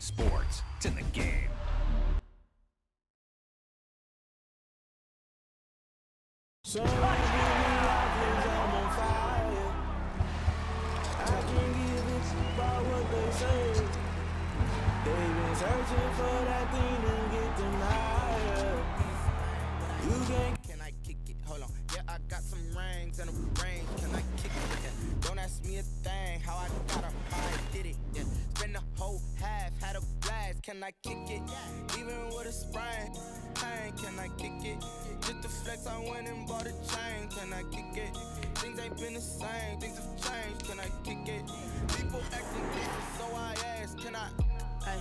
sports. It's in the game. Searching for that thing to get denied. You can't. Can I kick it? Hold on. Yeah, I got some rings and a range. Can I kick it? Yeah. Don't ask me a thing. How I got her, how I did it. Yeah. Spend the whole half, had a blast. Can I kick it? Even with a sprain. Pain, can I kick it? Just the flex, I went and bought a chain. Can I kick it? Things ain't been the same. Things have changed. Can I kick it? People acting different, so I ask. Can I? Ay,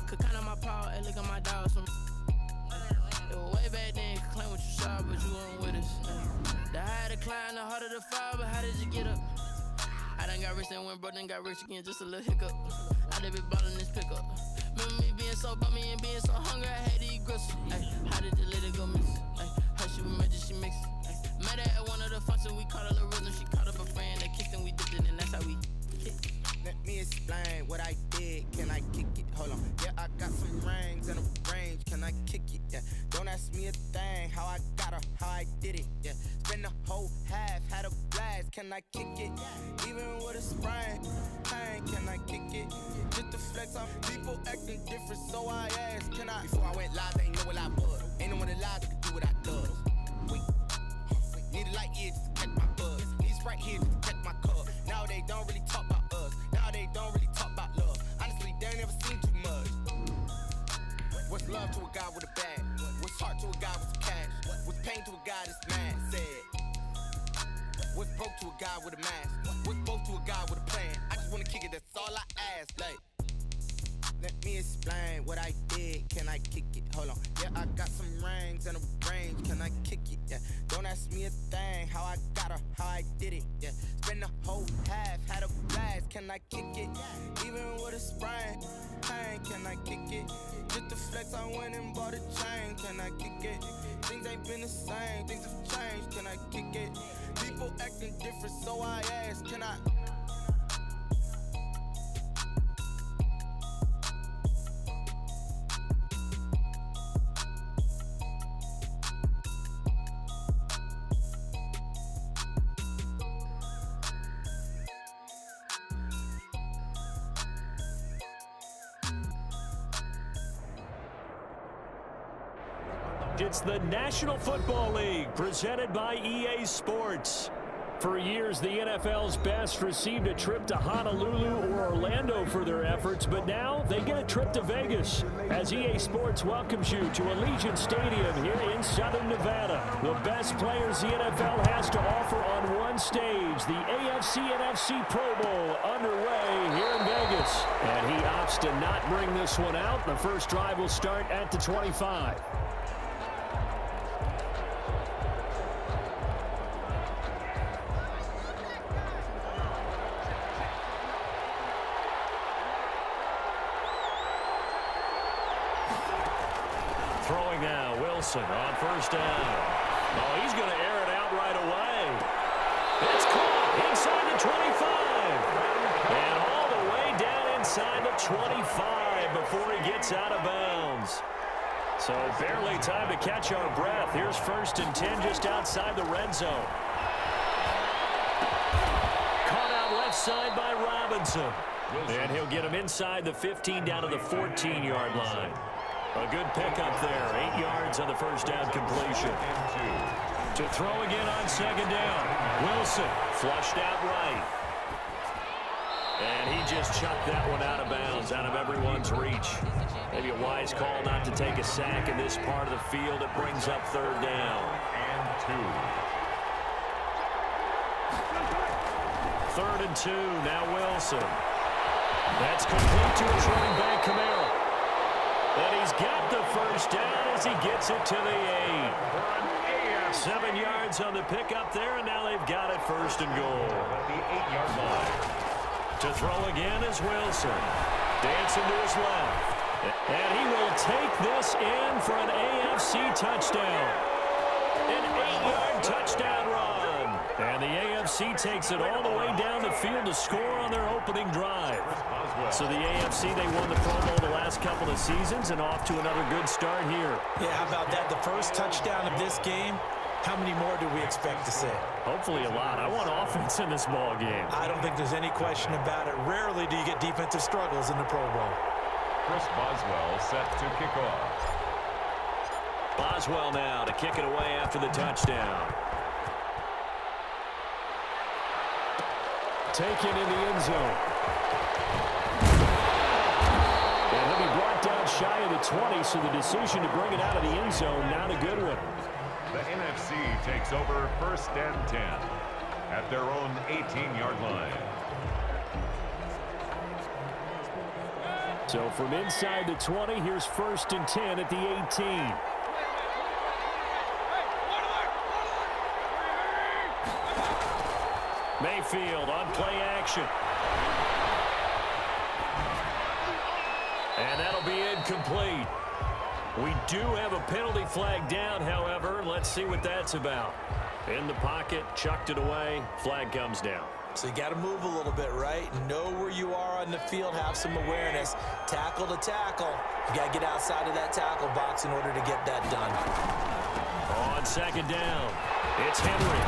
could count on my power, ay, look at my dogs. It was way back then, could claim what you saw, but you weren't with us. The higher the climb, the harder the fall, but how did you get up? I done got rich and went broke, then got rich again, just a little hiccup. I done been ballin' this pickup. Remember me being so bummy and being so hungry, I had to eat gristle. Ay, how did you let it go miss? Ay, how she was magic, she mixed. Met her at one of the functions, we caught a little rhythm, she caught up a friend, that kissed and we dipped it, and that's how we kicked. Let me explain what I did. Can I kick it? Hold on. Yeah, I got some rings and a range. Can I kick it? Yeah. Don't ask me a thing. How I got her, how I did it. Yeah. Spend the whole half, had a blast. Can I kick it? Even with a sprain. Pain, can I kick it? Just the flex on people acting different, so I asked. Can I? Before I went live, they ain't know what I was. Ain't no one alive that could do what I does. Wait. Need a light here just to catch my buzz. Need Sprite here just to catch my cup. Now they don't really talk about us. Now they don't really talk about love. Honestly, they ain't never seen too much. What's love to a guy with a bag? What's heart to a guy with some cash? What's pain to a guy that's mad? Said. What's broke to a guy with a mask? What's both to a guy with a plan? I just wanna kick it, that's all I ask. Like, let me explain what I did. Can I kick it? Hold on. Yeah, I got some rings and a range. Can I kick it? Yeah. Don't ask me a thing. How I got her, how I did it. Yeah. Spend the whole half, had a blast. Can I kick it? Even with a sprain. Pain, can I kick it? Just the flex, I went and bought a chain. Can I kick it? Things ain't been the same. Things have changed. Can I kick it? People acting different, so I ask. Can I? It's the National Football League presented by EA Sports. For years, the NFL's best received a trip to Honolulu or Orlando for their efforts, but now they get a trip to Vegas as EA Sports welcomes you to Allegiant Stadium here in Southern Nevada. The best players the NFL has to offer on one stage, the AFC-NFC Pro Bowl underway here in Vegas. And he opts to not bring this one out. The first drive will start at the 25. Throwing now, Wilson on first down. Oh, he's going to air it out right away. It's caught inside the 25. And all the way down inside the 25 before he gets out of bounds. So barely time to catch our breath. Here's 1st and 10 just outside the red zone. Caught out left side by Robinson. And he'll get him inside the 15 down to the 14-yard line. A good pickup there. 8 yards on the first down completion. To throw again on second down. Wilson flushed out right. And he just chucked that one out of bounds, out of everyone's reach. Maybe a wise call not to take a sack in this part of the field. It brings up 3rd down. And 2. 3rd and 2. Now Wilson. That's complete to his running back, Kamara. And he's got the first down as he gets it to the 8. 7 yards on the pickup there, and now they've got it 1st and goal. The 8-yard line. To throw again is Wilson. Dancing to his left. And he will take this in for an AFC touchdown. An 8-yard touchdown run. And the AFC takes it all the way down the field to score on their opening drive. So the AFC, they won the Pro Bowl the last couple of seasons and off to another good start here. Yeah, how about that? The first touchdown of this game. How many more do we expect to see? Hopefully a lot. I want offense in this ball game. I don't think there's any question about it. Rarely do you get defensive struggles in the Pro Bowl. Chris Boswell set to kick off. Boswell now to kick it away after the touchdown. Taken in the end zone. And he'll be brought down shy of the 20, so the decision to bring it out of the end zone, not a good one. The NFC takes over 1st and 10 at their own 18-yard line. So from inside the 20, here's 1st and 10 at the 18. Mayfield on play action. And that'll be incomplete. We do have a penalty flag down, however. Let's see what that's about. In the pocket, chucked it away, flag comes down. So you got to move a little bit, right? Know where you are on the field, have some awareness. Tackle to tackle. You got to get outside of that tackle box in order to get that done. On 2nd down, it's Henry.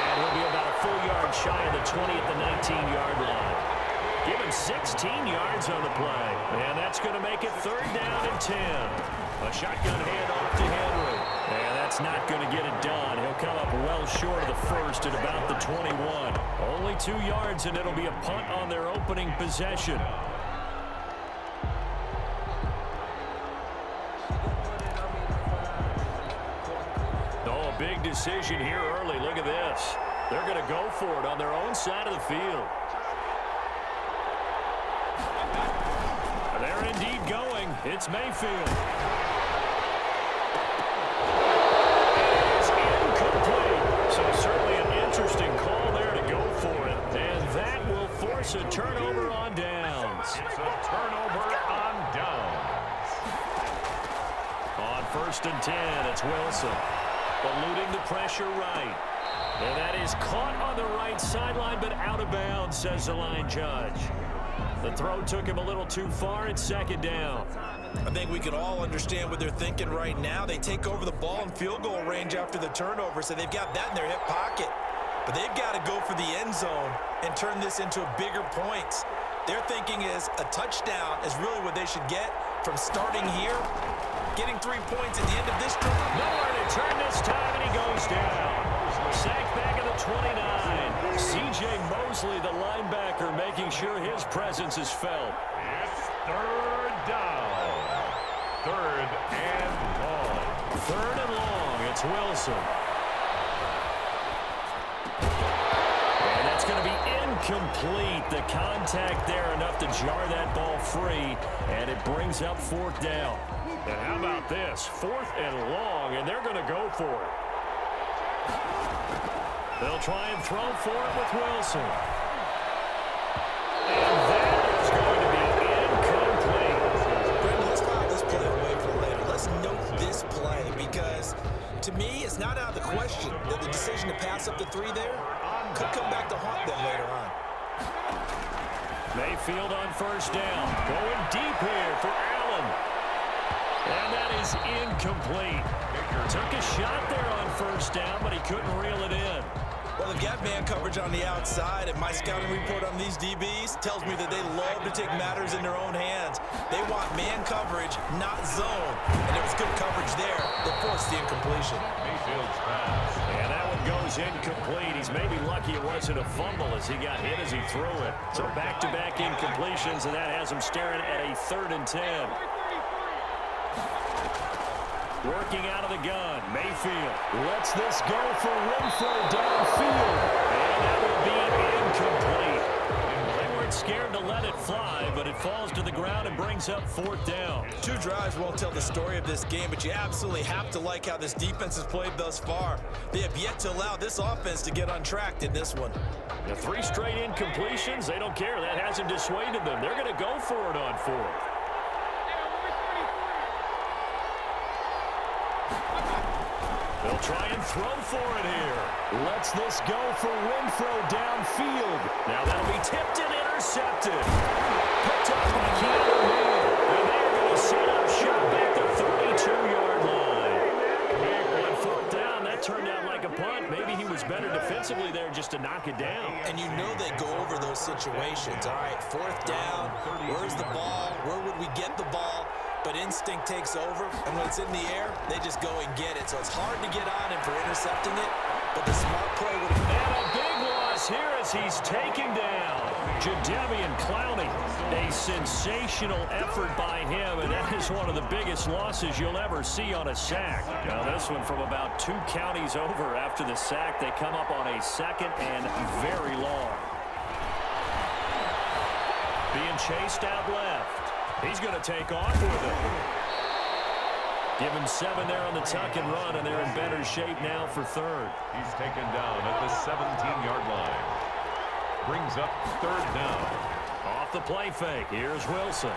And he'll be about a full yard shy of the 20 at the 19-yard line. Give him 16 yards on the play. And that's going to make it 3rd down and 10. A shotgun handoff to Henry. And that's not going to get it done. He'll come up well short of the first at about the 21. Only 2 yards, and it'll be a punt on their opening possession. Oh, a big decision here early. Look at this. They're going to go for it on their own side of the field. They're indeed going. It's Mayfield. It is incomplete. So certainly an interesting call there to go for it. And that will force a turnover on downs. It's a turnover on downs. On 1st and 10, it's Wilson. Eluding the pressure right. And that is caught on the right sideline, but out of bounds, says the line judge. The throw took him a little too far. It's 2nd down. I think we can all understand what they're thinking right now. They take over the ball in field goal range after the turnover, so they've got that in their hip pocket. But they've got to go for the end zone and turn this into a bigger points. Their thinking is a touchdown is really what they should get from starting here. Getting 3 points at the end of this drive. Nowhere to turn this time, and he goes down. Sacked back at the 29. C.J. Mosley, the linebacker, making sure his presence is felt. It's 3rd down. 3rd and long. 3rd and long. It's Wilson. And that's going to be incomplete. The contact there enough to jar that ball free, and it brings up 4th down. And how about this? 4th and long, and they're going to go for it. They'll try and throw for it with Wilson. And that is going to be incomplete. Brendan, let's file this play away for later. Let's note this play because, to me, it's not out of the question that the decision to pass up the 3 there could come back to haunt them later on. Mayfield on 1st down. Going deep here for Allen. And that is incomplete. Took a shot there on 1st down, but he couldn't reel it in. Well, they've got man coverage on the outside, and my scouting report on these DBs tells me that they love to take matters in their own hands. They want man coverage, not zone. And it was good coverage there that forced the incompletion. Mayfield's pass. And that one goes incomplete. He's maybe lucky it wasn't a fumble as he got hit as he threw it. So back-to-back incompletions, and that has him staring at a 3rd and 10. Working out of the gun, Mayfield lets this go for Renfro downfield. And that will be incomplete. They weren't scared to let it fly, but it falls to the ground and brings up 4th down. 2 drives won't tell the story of this game, but you absolutely have to like how this defense has played thus far. They have yet to allow this offense to get untracked in this one. The 3 straight incompletions, they don't care. That hasn't dissuaded them. They're going to go for it on 4th. They'll try and throw for it here. Lets this go for Renfro downfield. Now that'll be tipped and intercepted. defensively there just to knock it down. And you know they go over those situations. All right, fourth down, where's the ball? Where would we get the ball? But instinct takes over, and when it's in the air, they just go and get it. So it's hard to get on him for intercepting it, but the smart play would have... And a big loss here as he's taken down Jadeveon Clowney. A sensational effort by him, and that is one of the biggest losses you'll ever see on a sack. Now this one from about 2 counties over after the sack. They come up on a second and very long. Being chased out left. He's going to take off with it. Give him 7 there on the tuck and run, and they're in better shape now for third. He's taken down at the 17-yard line. Brings up third down. Off the play fake. Here's Wilson.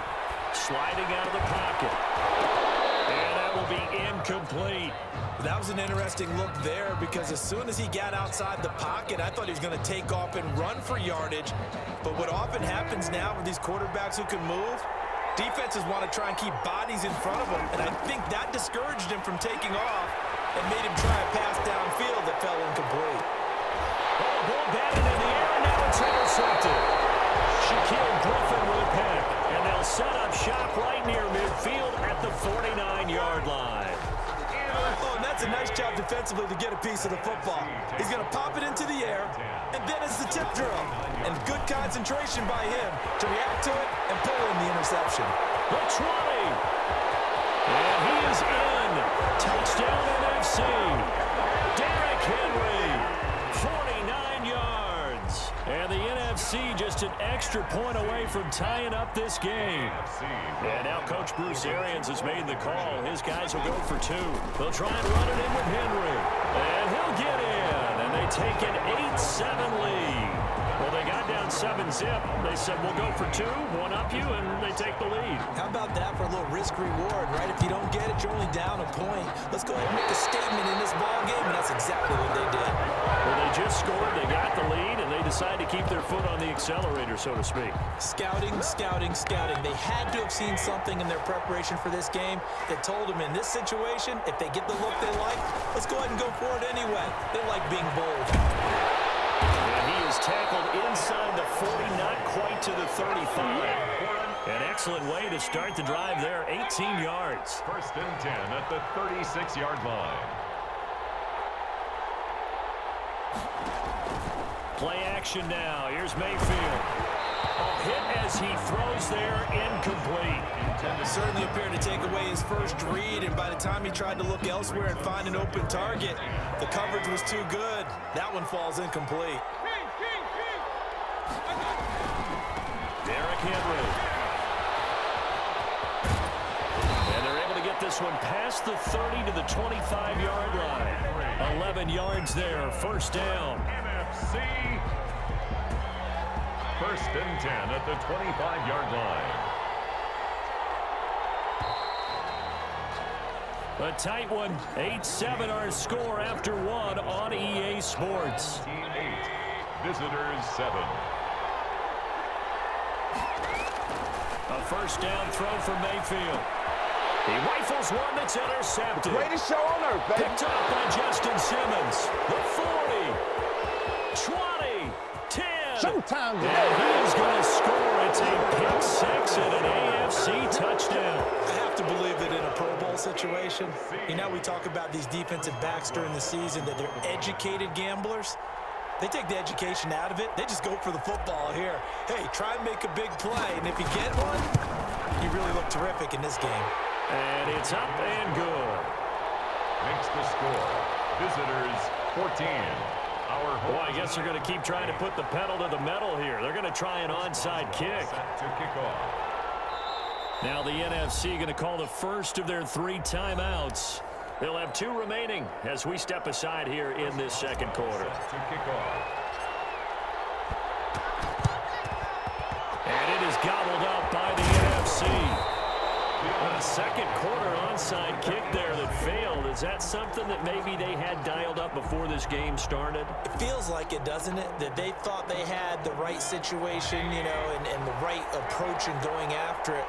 Sliding out of the pocket. And that will be incomplete. That was an interesting look there because as soon as he got outside the pocket, I thought he was going to take off and run for yardage. But what often happens now with these quarterbacks who can move, defenses want to try and keep bodies in front of him, and I think that discouraged him from taking off and made him try a pass downfield that fell incomplete. Oh, ball batted in the air, and now it's intercepted. Shaquille Griffin with a pick, and they'll set up shop right near midfield at the 49-yard line. Oh, and that's a nice job defensively to get a piece of the football. He's going to pop it into the air, and then it's the tip drill. And good concentration by him to react to it and pull in the interception. The 20. And he is in. Touchdown NFC. Derrick Henry. 49 yards. And the NFC just an extra point away from tying up this game. And now Coach Bruce Arians has made the call. His guys will go for 2. They'll try and run it in with Henry. And he'll get in. And they take an 8-7 lead. Well, they got down 7-zip. They said, we'll go for 2, one up you, and they take the lead. How about that for a little risk-reward, right? If you don't get it, you're only down a point. Let's go ahead and make a statement in this ball game, and that's exactly what they did. Well, they just scored, they got the lead, and they decided to keep their foot on the accelerator, so to speak. Scouting, scouting, scouting. They had to have seen something in their preparation for this game that told them in this situation, if they get the look they like, let's go ahead and go for it anyway. They like being bold. And he is tackled inside the 40, not quite to the 35. An excellent way to start the drive there, 18 yards. First and 10 at the 36-yard line. Play action now. Here's Mayfield. A hit as he throws there, incomplete. Certainly appeared to take away his first read, and by the time he tried to look elsewhere and find an open target, the coverage was too good. That one falls incomplete. Derrick Henry. And they're able to get this one past the 30 to the 25-yard line. 11 yards there, first down. NFC. First and 10 at the 25-yard line. A tight one, 8-7 our score after 1 on EA Sports. 8, visitors 7. A first down throw from Mayfield. He rifles one that's intercepted. Greatest show on earth, baby. Picked up by Justin Simmons. The 40, 20, 10. Showtime today. And he is going to score. It's a pick 6 and an AFC touchdown. I have to believe that in a Pro Bowl situation, you know, we talk about these defensive backs during the season, that they're educated gamblers. They take the education out of it. They just go for the football here. Hey, try and make a big play, and if you get one, you really look terrific in this game. And it's up and good. Makes the score. Visitors 14. Boy, I guess they're going to keep trying to put the pedal to the metal here. They're going to try an onside kick. Set to kick off. Now the NFC going to call the first of their 3 timeouts. They'll have 2 remaining as we step aside here in this second quarter. Set to kick off. And it is gobbled up by the NFC. A second quarter onside kick there that failed. Is that something that maybe they had dialed up before this game started? It feels like it, doesn't it? That they thought they had the right situation, you know, and the right approach in going after it.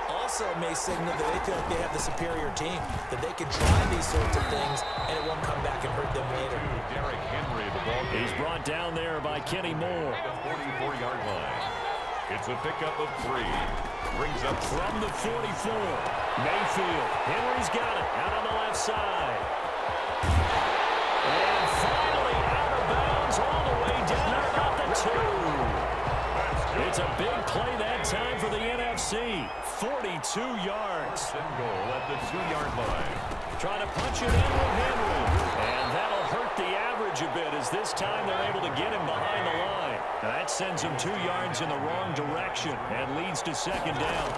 All also may signal that they feel like they have the superior team, that they can try these sorts of things, and it won't come back and hurt them later. Derrick Henry, the ball. He's brought down there by Kenny Moore. At the 44-yard line. It's a pickup of 3. Brings up From the 44, Mayfield. Henry's got it out on the left side. And finally out of bounds all the way down about the 2. It's a big play that time for the NFC. 42 yards. and goal at the 2-yard line. Trying to punch it in with Henry. And that'll hurt the average a bit as this time they're able to get him behind the line. Now that sends him 2 yards in the wrong direction and leads to second down.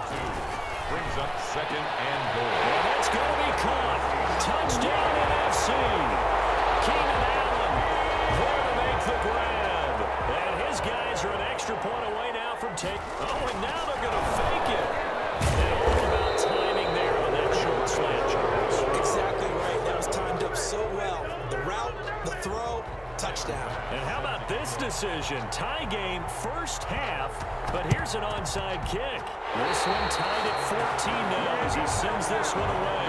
Brings up second and goal. And that's going to be caught. Touchdown NFC. Keenan Allen there to make the grab. And his guys are an extra point away now from take. Oh, and now they're going to fake it. And all about timing there on that short slant, Charles. Exactly right. That was timed up so well. The route, the throw, touchdown. And how about this decision? Tie game first half, but here's an onside kick. This one tied at 14 now as he sends this one away.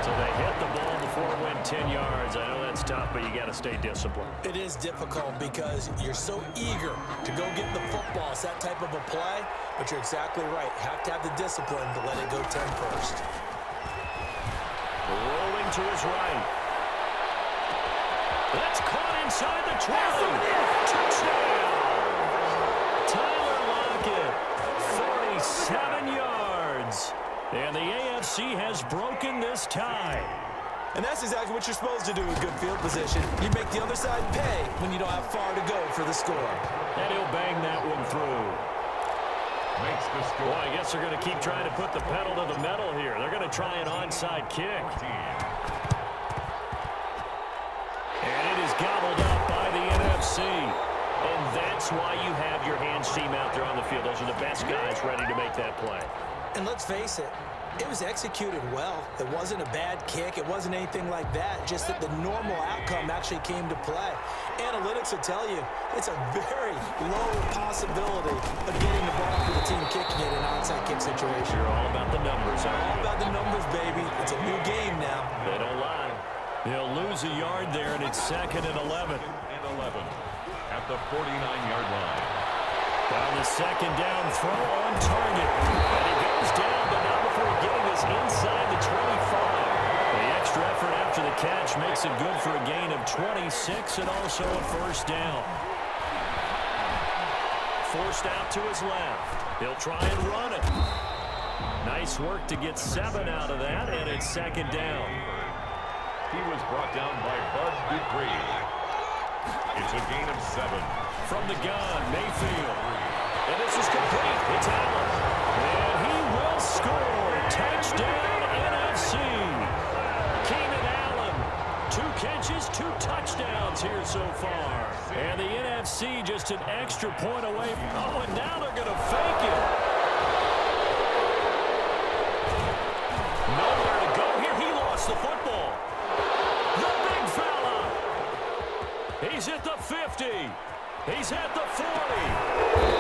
So they hit the ball before it went 10 yards. I know that's tough, but you got to stay disciplined. It is difficult because you're so eager to go get the football. It's that type of a play, but you're exactly right. You have to have the discipline to let it go 10 first. Rolling to his right. That's caught inside the 20. Touchdown! Tyler Lockett, 47 yards. And the AFC has broken this tie. And that's exactly what you're supposed to do with good field position. You make the other side pay when you don't have far to go for the score. And he'll bang that one through. Makes the score. Well, I guess they're going to keep trying to put the pedal to the metal here. They're going to try an onside kick. And it is gobbled up by the NFC. And that's why you have your hands team out there on the field. Those are the best guys ready to make that play. And let's face it, it was executed well. It wasn't a bad kick. It wasn't anything like that. Just that the normal outcome actually came to play. Analytics will tell you it's a very low possibility of getting the ball for the team kicking it in an onside kick situation. You're all about the numbers, aren't All you? about the numbers, baby. It's a new game now. They don't lie. He'll lose a yard there, and it's second and 11. And 11 at the 49-yard line. On the second down throw on target. And he goes down, but not before getting this inside the 25. The extra effort after the catch makes it good for a gain of 26 and also a first down. Forced out to his left. He'll try and run it. Nice work to get 7 out of that, and it's second down. He was brought down by Bud Dupree. It's a gain of 7. From the gun, Mayfield. And this is complete. It's Allen. And he will score. Touchdown, NFC. Keenan Allen. 2 catches, 2 touchdowns here so far. And the NFC just an extra point away. Oh, and now they're going to fake it. Nowhere to go here. He lost the football. The big fella. He's at the 50. He's at the 40.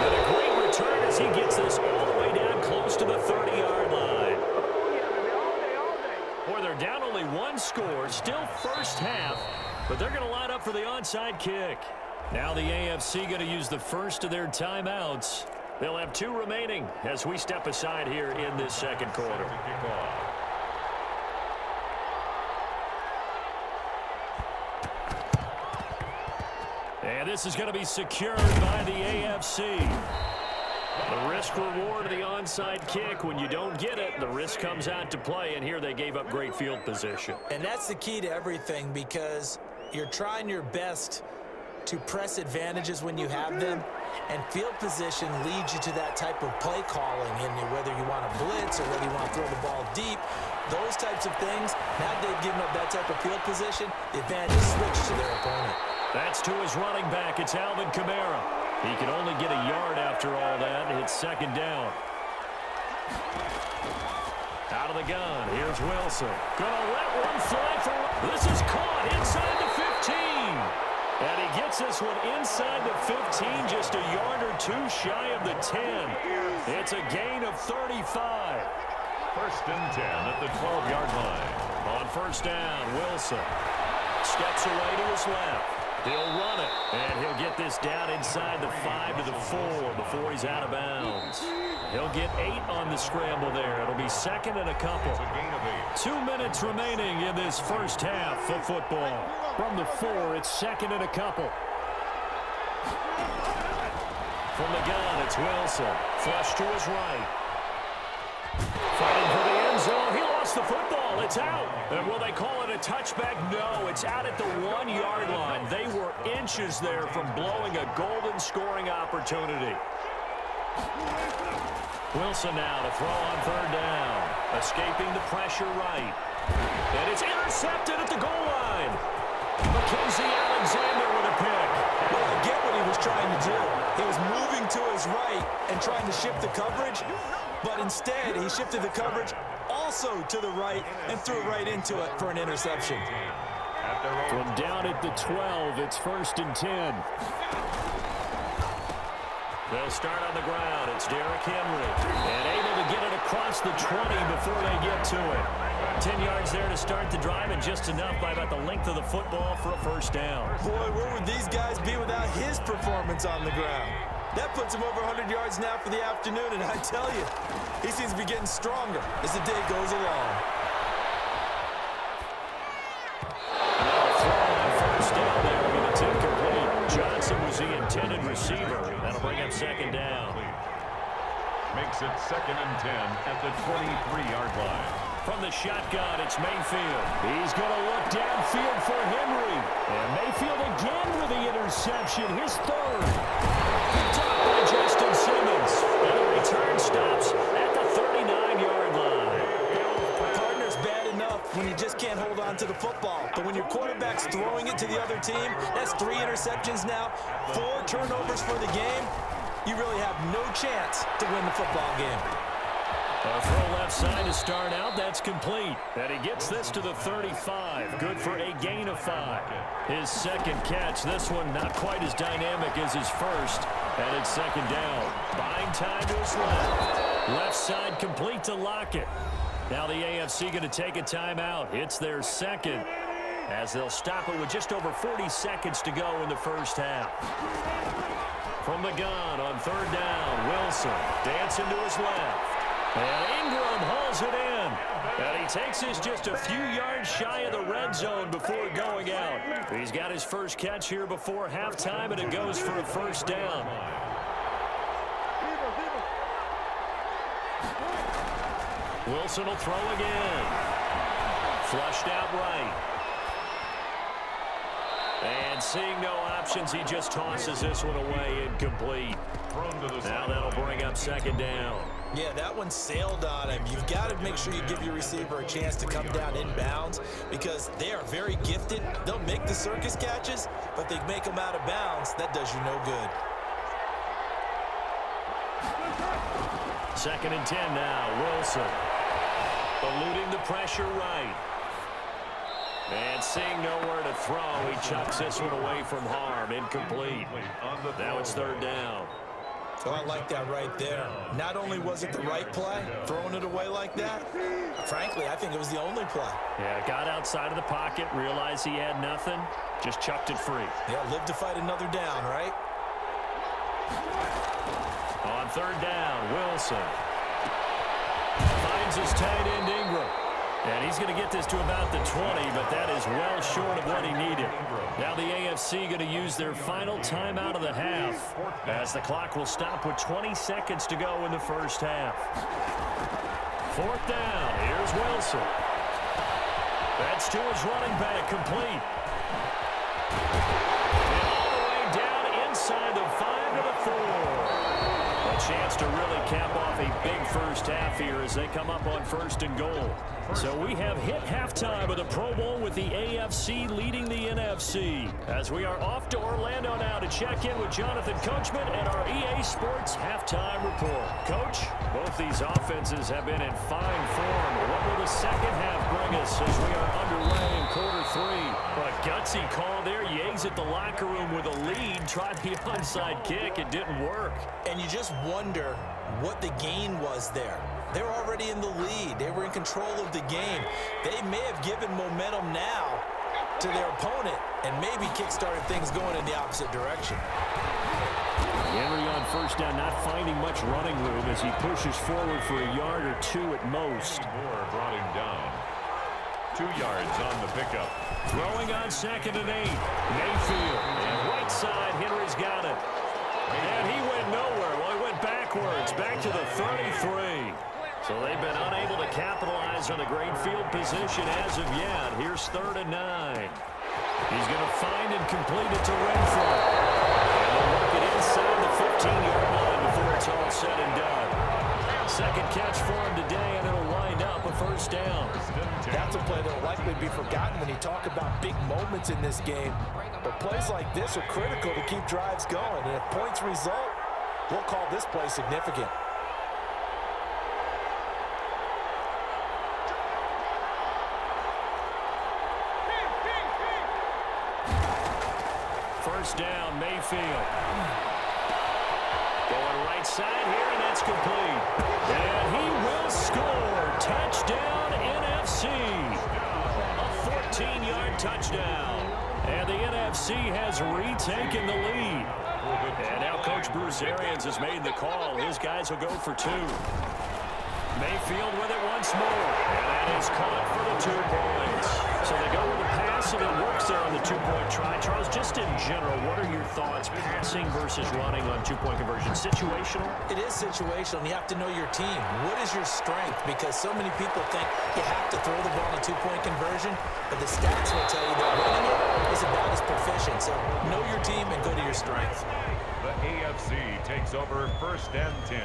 And a great return as he gets this all the way down close to the 30-yard line. Boy, they're down only 1 score. Still first half. But they're going to line up for the onside kick. Now the AFC going to use the first of their timeouts. They'll have 2 remaining as we step aside here in this second quarter. And this is going to be secured by the AFC. The risk-reward of the onside kick. When you don't get it, the risk comes out to play, and here they gave up great field position. And that's the key to everything because you're trying your best to press advantages when you have them, and field position leads you to that type of play calling, and whether you want to blitz or whether you want to throw the ball deep, those types of things, now they've given up that type of field position, the advantage is switched to their opponent. That's to his running back. It's Alvin Kamara. He can only get a yard after all that. It's second down. Out of the gun. Here's Wilson. Gonna let one fly for... This is caught inside the 15. And he gets this one inside the 15, just a yard or 2 shy of the 10. It's a gain of 35. First and 10 at the 12-yard line. On first down, Wilson steps away to his left. He'll run it, and he'll get this down inside the 5 to the 4 before he's out of bounds. He'll get 8 on the scramble there. It'll be second and a couple. 2 minutes remaining in this first half of football. From the 4, it's second and a couple. From the gun, it's Wilson. Flush to his right. Fighting for the end zone. He lost the football. It's out. And will they call it a touchback? No, it's out at the 1-yard line. They were inches there from blowing a golden scoring opportunity. Wilson now to throw on third down. Escaping the pressure right. And it's intercepted at the goal line. Mackenzie Alexander with a pick. Well, I get what he was trying to do. He was moving to his right and trying to shift the coverage, but instead he shifted the coverage also to the right and threw it right into it for an interception. From down at the 12, it's first and 10. They'll start on the ground. It's Derrick Henry. And able to get it across the 20 before they get to it. 10 yards there to start the drive, and just enough by about the length of the football for a first down. Boy, where would these guys be without his performance on the ground? That puts him over 100 yards now for the afternoon, and I tell you, he seems to be getting stronger as the day goes along. First down there, going to tip complete. Johnson was the intended receiver. That'll bring up second down. Makes it second and 10 at the 23-yard line. From the shotgun, it's Mayfield. He's going to look downfield for Henry. And Mayfield again with the interception, his third. Picked up by Justin Simmons. And the return stops at the 39-yard line. Partner's bad enough when you just can't hold on to the football. But when your quarterback's throwing it to the other team, that's 3 interceptions now, 4 turnovers for the game. You really have no chance to win the football game. A throw left side to start out. That's complete. And he gets this to the 35. Good for a gain of 5. His second catch. This one not quite as dynamic as his first. And it's second down. Buying time to his left. Left side complete to Lockett. Now the AFC going to take a timeout. It's their second, as they'll stop it with just over 40 seconds to go in the first half. From the gun on third down, Wilson dancing to his left. And Ingram hauls it in. And he takes this just a few yards shy of the red zone before going out. He's got his first catch here before halftime, and it goes for a first down. Wilson will throw again. Flushed out right. And seeing no options, he just tosses this one away, incomplete. Now that'll bring up second down. Yeah, that one sailed on him. You've got to make sure you give your receiver a chance to come down inbounds because they are very gifted. They'll make the circus catches, but they make them out of bounds. That does you no good. Second and 10 now, Wilson. Eluding the pressure right. And seeing nowhere to throw, he chucks this one away from harm. Incomplete. Now it's third down. Oh, I like that right there. Not only was it the right play, throwing it away like that, frankly, I think it was the only play. Yeah, got outside of the pocket, realized he had nothing, just chucked it free. Yeah, live to fight another down, right? On third down, Wilson finds his tight end Ingram. And he's going to get this to about the 20, but that is well short of what he needed. Now the AFC going to use their final timeout of the half, as the clock will stop with 20 seconds to go in the first half. Fourth down, here's Wilson. That's to his running back, complete. And all the way down inside the 5 to the 4. A chance to really cap off a big first half here as they come up on first and goal. So we have hit halftime of the Pro Bowl with the AFC leading the NFC. As we are off to Orlando now to check in with Jonathan Coachman and our EA Sports halftime report. Coach, both these offenses have been in fine form. What will the second half bring us as we are underway in quarter 3? A gutsy call there. You exit the locker room with a lead. Tried the onside kick. It didn't work. And you just wonder what the gain was there. They were already in the lead. They were in control of the game. They may have given momentum now to their opponent and maybe kick-started things going in the opposite direction. Henry on first down, not finding much running room as he pushes forward for a yard or two at most. Moore brought him down. 2 yards on the pickup. Throwing on 2nd and 8. Mayfield. And right side, Henry's got it. And he went nowhere. Well, he went backwards, back to the 33. So they've been unable to capitalize on a great field position as of yet. Here's 3rd and 9. He's going to find and complete it to Renfro. And they'll work it inside the 15-yard line before it's all said and done. Second catch for him today, and it'll wind up a first down. That's a play that will likely be forgotten when you talk about big moments in this game. But plays like this are critical to keep drives going. And if points result, we'll call this play significant. First down, Mayfield. Going right side here, and that's complete. And he will score. Touchdown, NFC. A 14-yard touchdown. And the NFC has retaken the lead. And now Coach Bruce Arians has made the call. His guys will go for 2. Mayfield with it once more. And that is caught for the 2 points. So they go with the pass, and it works there on the 2-point try. Charles, just in general, what are your thoughts passing versus running on 2-point conversion? Situational? It is situational, and you have to know your team. What is your strength? Because so many people think you have to throw the ball in a 2-point conversion, but the stats will tell you that running it is about as proficient. So know your team and go to your strength. The AFC takes over 1st and 10.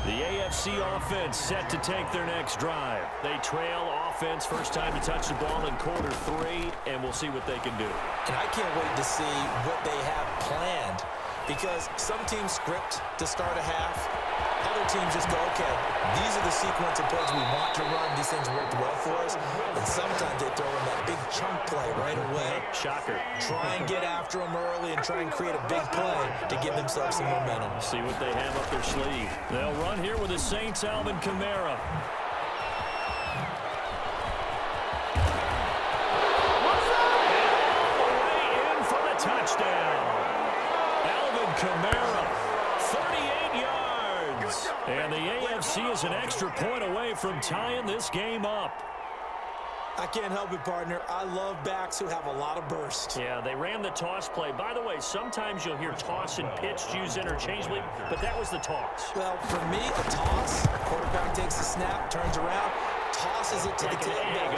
The AFC offense set to take their next drive. They trail offense, first time to touch the ball in quarter 3, and we'll see what they can do. And I can't wait to see what they have planned, because some teams script to start a half. Other teams just go, okay, these are the sequence of plays we want to run. These things worked well for us. And sometimes they throw in that big chunk play right away. Shocker. Try and get after them early and try and create a big play to give themselves some momentum. See what they have up their sleeve. They'll run here with the Saints' Alvin Kamara. Touchdown. Alvin Kamara, 38 yards. And the AFC is an extra point away from tying this game up. I can't help it, partner. I love backs who have a lot of burst. Yeah, they ran the toss play. By the way, sometimes you'll hear toss and pitch used interchangeably, but that was the toss. Well, for me, a toss, quarterback takes the snap, turns around, tosses it to the tailback.